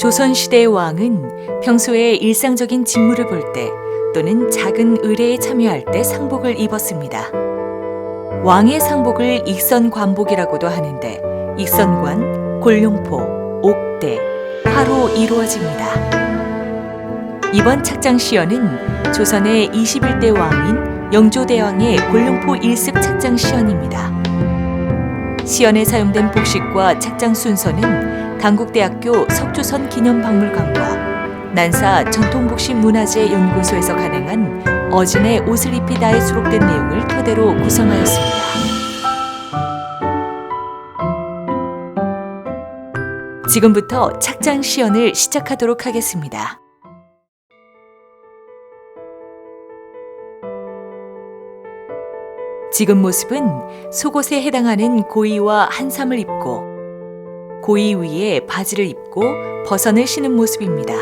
조선시대의 왕은 평소에 일상적인 직무를 볼 때 또는 작은 의례에 참여할 때 상복을 입었습니다. 왕의 상복을 익선관복이라고도 하는데 익선관, 골룡포, 옥대, 화로 이루어집니다. 이번 착장시연은 조선의 21대 왕인 영조대왕의 골룡포 일습 착장시연입니다. 시연에 사용된 복식과 착장 순서는 단국대학교 석조선 기념박물관과 난사 전통복식문화재연구소에서 간행한 어진의 옷을 입히다에 수록된 내용을 토대로 구성하였습니다. 지금부터 착장 시연을 시작하도록 하겠습니다. 지금 모습은 속옷에 해당하는 고이와 한삼을 입고 고이 위에 바지를 입고 버선을 신은 모습입니다.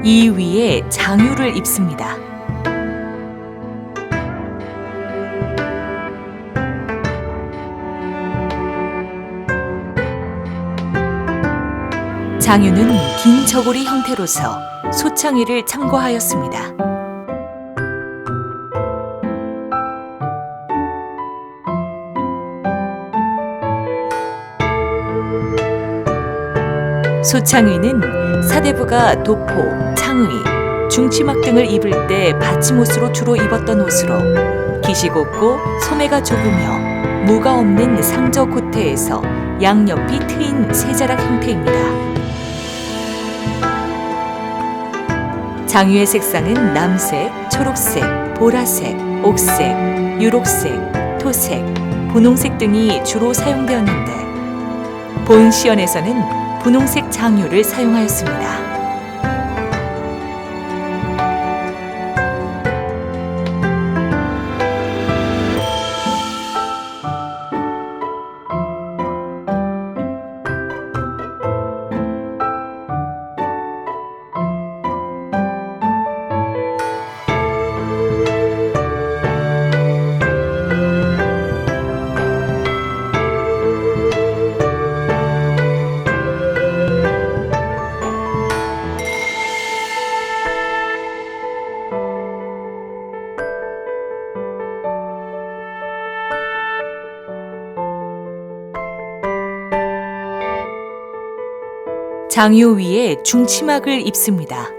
이 위에 장유를 입습니다. 장유는 긴 저고리 형태로서 소창위를 참고하였습니다. 소창위는 사대부가 도포, 창의, 중치막 등을 입을 때 받침옷으로 주로 입었던 옷으로 깃이 곱고 소매가 좁으며 무가 없는 상저 고태에서 양옆이 트인 세자락 형태입니다. 장유의 색상은 남색, 초록색, 보라색, 옥색, 유록색, 토색, 분홍색 등이 주로 사용되었는데 본 시연에서는 분홍색 장유를 사용하였습니다. 장유 위에 중치막을 입습니다.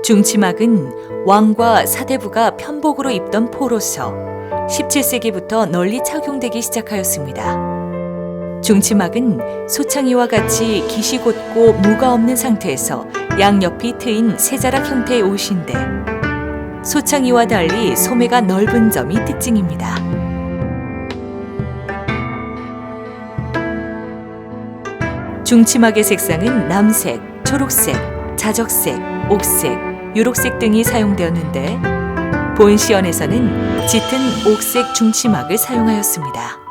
중치막은 왕과 사대부가 편복으로 입던 포로서 17세기부터 널리 착용되기 시작하였습니다. 중치막은 소창이와 같이 깃이 곧고 무가 없는 상태에서 양옆이 트인 세자락 형태의 옷인데 소창이와 달리 소매가 넓은 점이 특징입니다. 중치막의 색상은 남색, 초록색, 자적색, 옥색, 유록색 등이 사용되었는데 본 시연에서는 짙은 옥색 중치막을 사용하였습니다.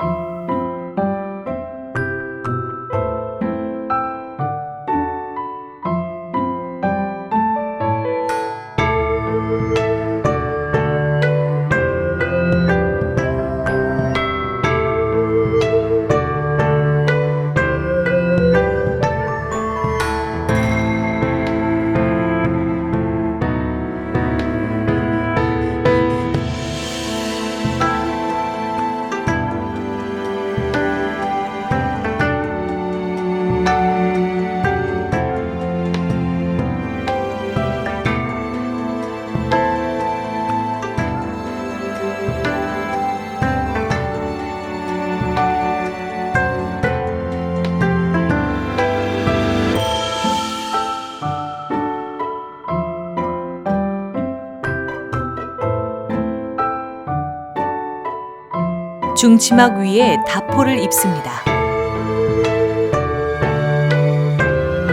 중치막 위에 다포를 입습니다.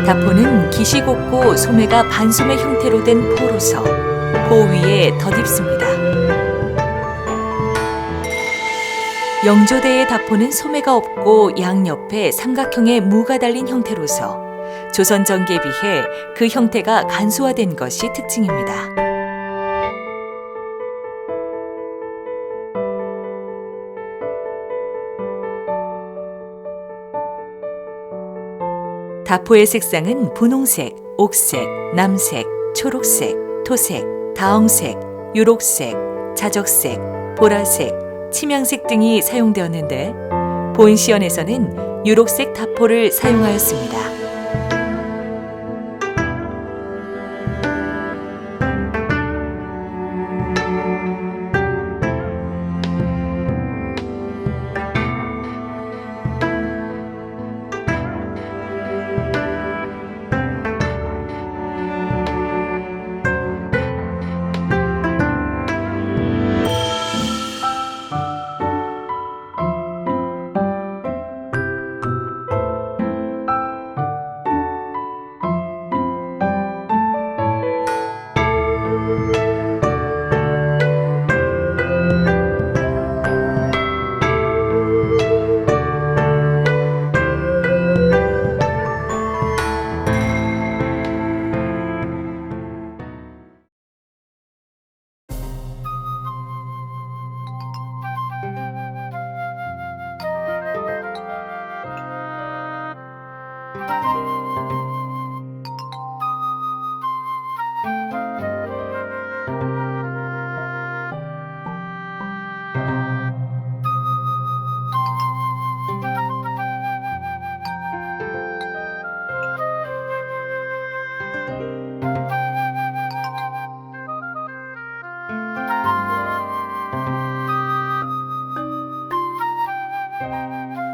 다포는 기시곡고 소매가 반소매 형태로 된 포로서 포 위에 덧입습니다. 영조대의 다포는 소매가 없고 양옆에 삼각형의 무가 달린 형태로서 조선 전기에 비해 그 형태가 간소화된 것이 특징입니다. 다포의 색상은 분홍색, 옥색, 남색, 초록색, 토색, 다홍색, 유록색, 자적색, 보라색, 침향색 등이 사용되었는데 본시연에서는 유록색 다포를 사용하였습니다.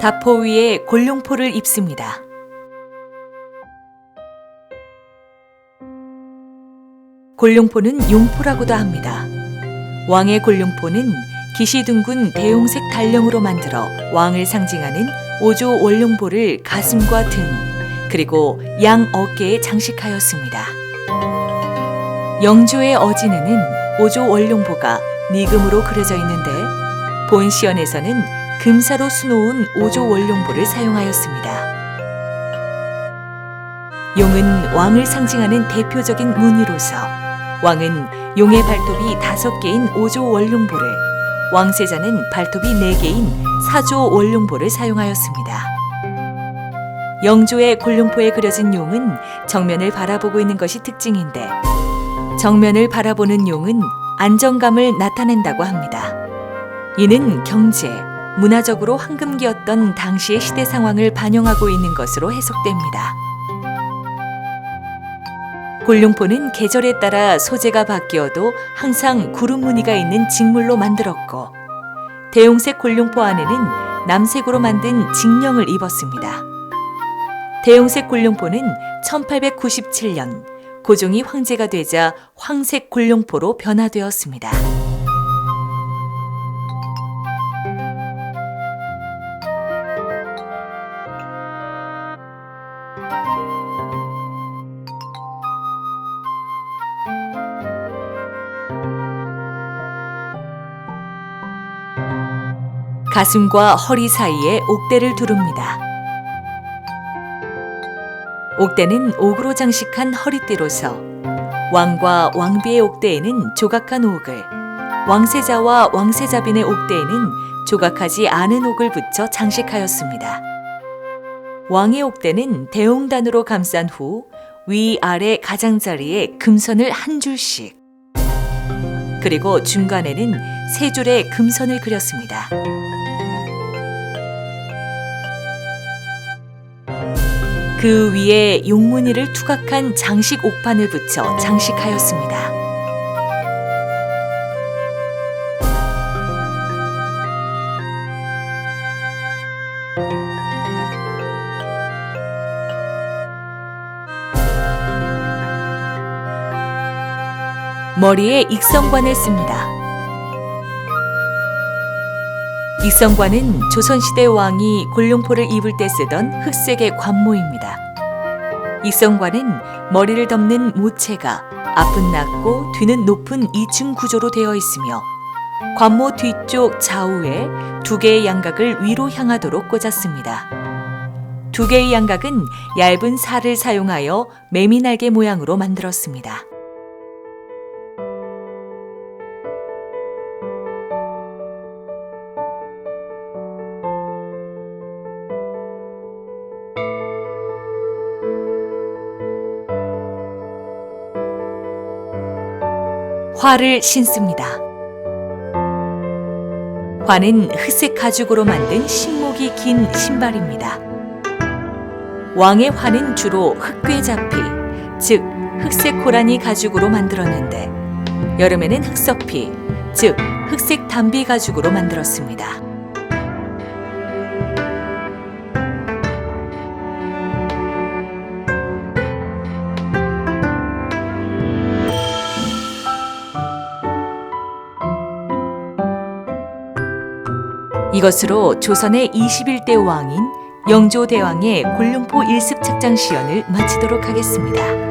다포 위에 골룡포를 입습니다. 골룡포는 용포라고도 합니다. 왕의 골룡포는 기시둥근 대용색 달령으로 만들어 왕을 상징하는 오조 원룡보를 가슴과 등 그리고 양 어깨에 장식하였습니다. 영조의 어진에는 오조 원룡보가 니금으로 그려져 있는데 본시연에서는 금사로 수놓은 오조 원룡보를 사용하였습니다. 용은 왕을 상징하는 대표적인 무늬로서 왕은 용의 발톱이 5개인 오조 원룡보를, 왕세자는 발톱이 4개인 사조 원룡보를 사용하였습니다. 영조의 골룡포에 그려진 용은 정면을 바라보고 있는 것이 특징인데 정면을 바라보는 용은 안정감을 나타낸다고 합니다. 이는 경제, 문화적으로 황금기였던 당시의 시대 상황을 반영하고 있는 것으로 해석됩니다. 골룡포는 계절에 따라 소재가 바뀌어도 항상 구름 무늬가 있는 직물로 만들었고 대용색 골룡포 안에는 남색으로 만든 직령을 입었습니다. 대용색 골룡포는 1897년 고종이 황제가 되자 황색 골룡포로 변화되었습니다. 가슴과 허리 사이에 옥대를 두릅니다. 옥대는 옥으로 장식한 허리띠로서 왕과 왕비의 옥대에는 조각한 옥을, 왕세자와 왕세자빈의 옥대에는 조각하지 않은 옥을 붙여 장식하였습니다. 왕의 옥대는 대홍단으로 감싼 후 위아래 가장자리에 금선을 한 줄씩, 그리고 중간에는 3줄의 금선을 그렸습니다. 그 위에 용무늬를 투각한 장식 옥판을 붙여 장식하였습니다. 머리에 익성관을 씁니다. 익성관은 조선시대 왕이 골룡포를 입을 때 쓰던 흑색의 관모입니다. 익성관은 머리를 덮는 모체가 앞은 낮고 뒤는 높은 2층 구조로 되어 있으며 관모 뒤쪽 좌우에 2개의 양각을 위로 향하도록 꽂았습니다. 2개의 양각은 얇은 살을 사용하여 매미날개 모양으로 만들었습니다. 화를 신습니다. 화는 흑색 가죽으로 만든 신목이 긴 신발입니다. 왕의 화는 주로 흑괴자피, 즉 흑색 고라니 가죽으로 만들었는데 여름에는 흑석피, 즉 흑색 담비 가죽으로 만들었습니다. 이것으로 조선의 21대 왕인 영조대왕의 곤룡포 일습 착장 시연을 마치도록 하겠습니다.